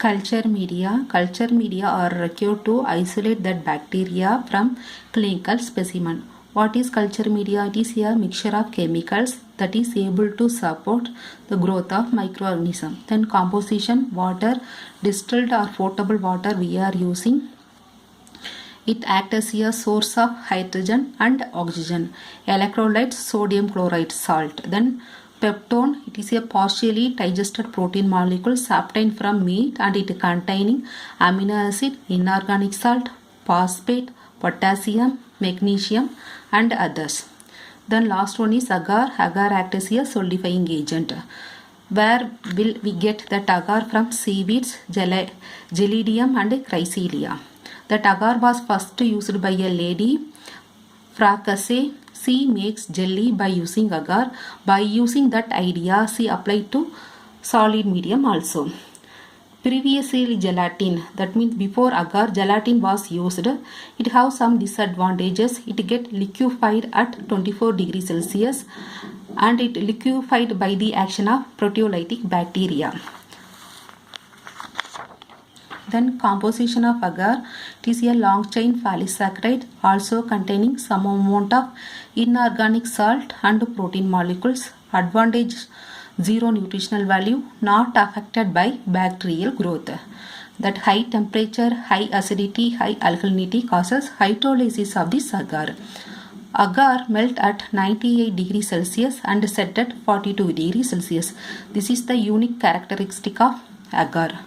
Culture media. Culture media are required to isolate that bacteria from clinical specimen. What is culture media? It is a mixture of chemicals that is able to support the growth of microorganism. Then composition, water, distilled or potable water we are using. It acts as a source of hydrogen and oxygen. Electrolytes, sodium chloride, salt. Then peptone, it is a partially digested protein molecule obtained from meat and it containing amino acid, inorganic salt, phosphate, potassium, magnesium and others. Then last one is agar. Agar acts as a solidifying agent. Where will we get that agar? From seaweeds, Gelidium and Chrysalia. That agar was first used by a lady, Fracasset. She makes jelly by using agar. By using that idea, she applied to solid medium also. Previously gelatin, that means before agar gelatin was used, it has some disadvantages. It get liquefied at 24 degrees Celsius and it liquefied by the action of proteolytic bacteria. Then composition of agar, it is a long chain polysaccharide also containing some amount of inorganic salt and protein molecules. Advantage, zero nutritional value, not affected by bacterial growth. That high temperature, high acidity, high alkalinity causes hydrolysis of this agar. Agar melt at 98 degrees Celsius and set at 42 degrees Celsius. This is the unique characteristic of agar.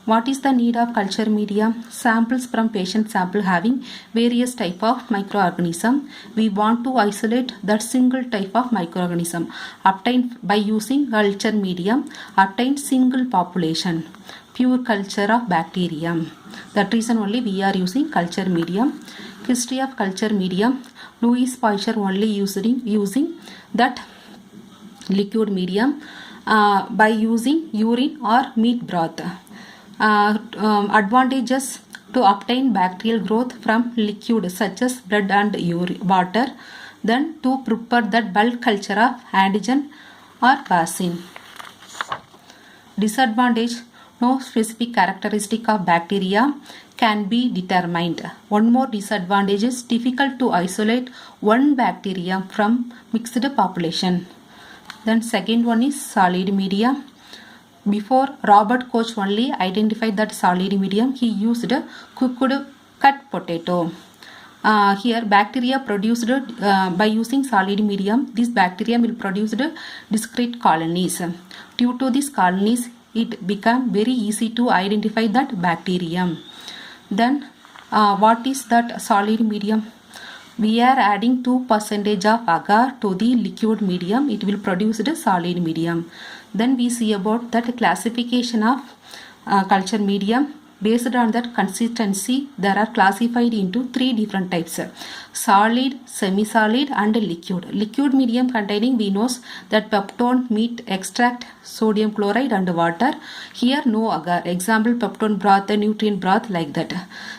What is the need of culture media? Samples from patient sample having various type of microorganism. We want to isolate that single type of microorganism. Obtained by using culture medium, obtain single population, pure culture of bacterium. That reason only we are using culture medium. History of culture medium. Louis Pasteur only using that liquid medium by using urine or meat broth. Advantages to obtain bacterial growth from liquid such as blood and water. Then to prepare that bulk culture of antigen or vaccine. Disadvantage, no specific characteristic of bacteria can be determined. One more disadvantage is difficult to isolate one bacteria from mixed population. Then second one is solid media. Before Robert Koch only identified that solid medium, he used cooked cut potato. Here bacteria produced by using solid medium, this bacteria will produce discrete colonies. Due to these colonies, it became very easy to identify that bacterium. Then what is that solid medium? We are adding 2% of agar to the liquid medium. It will produce the solid medium. Then we see about that classification of culture medium. Based on that consistency, there are classified into 3 different types: solid, semi-solid and liquid. Liquid medium containing, we know that peptone, meat extract, sodium chloride and water. Here no agar. Example, peptone broth, nutrient broth, like that.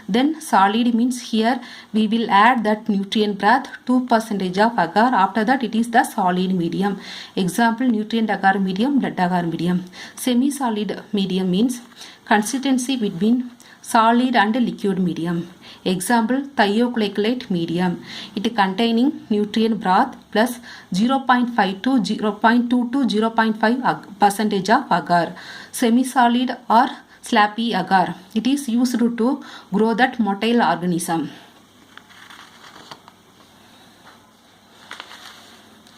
Then solid means here we will add that nutrient broth, 2% of agar. After that it is the solid medium. Example, nutrient agar medium, blood agar medium. Semi-solid medium means consistency between solid and liquid medium. Example, thioglycolate medium. It containing nutrient broth plus 0.5 to 0.2 to 0.5% of agar. Semi-solid or slappy agar. It is used to grow that motile organism.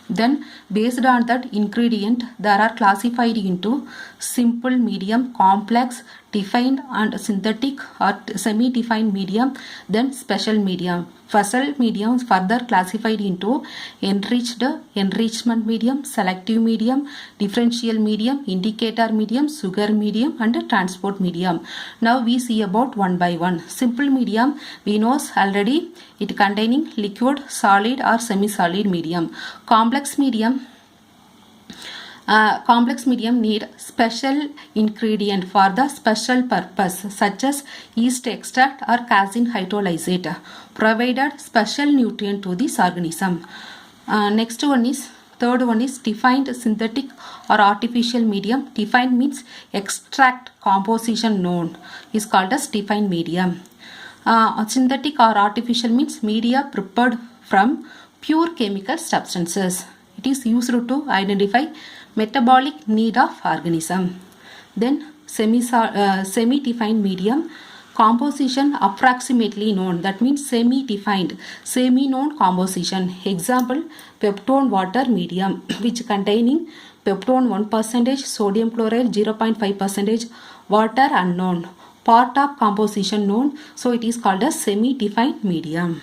Then based on that ingredient, there are classified into simple, medium, complex, defined and synthetic or semi-defined medium, then special medium. Special medium further classified into enriched, enrichment medium, selective medium, differential medium, indicator medium, sugar medium and transport medium. Now we see about one by one. Simple medium, we know already it containing liquid, solid or semi-solid medium. Complex medium need special ingredient for the special purpose such as yeast extract or casein hydrolysate, provided special nutrient to this organism. Next one is Third one is defined synthetic or artificial medium. Defined means extract composition known is called as defined medium. Synthetic or artificial means media prepared from pure chemical substances. It is used to identify metabolic need of organism. Then semi-defined medium, composition approximately known, that means semi-defined, semi-known composition. Example, peptone water medium which containing peptone 1%, sodium chloride 0.5%, water unknown, part of composition known, so it is called a semi-defined medium.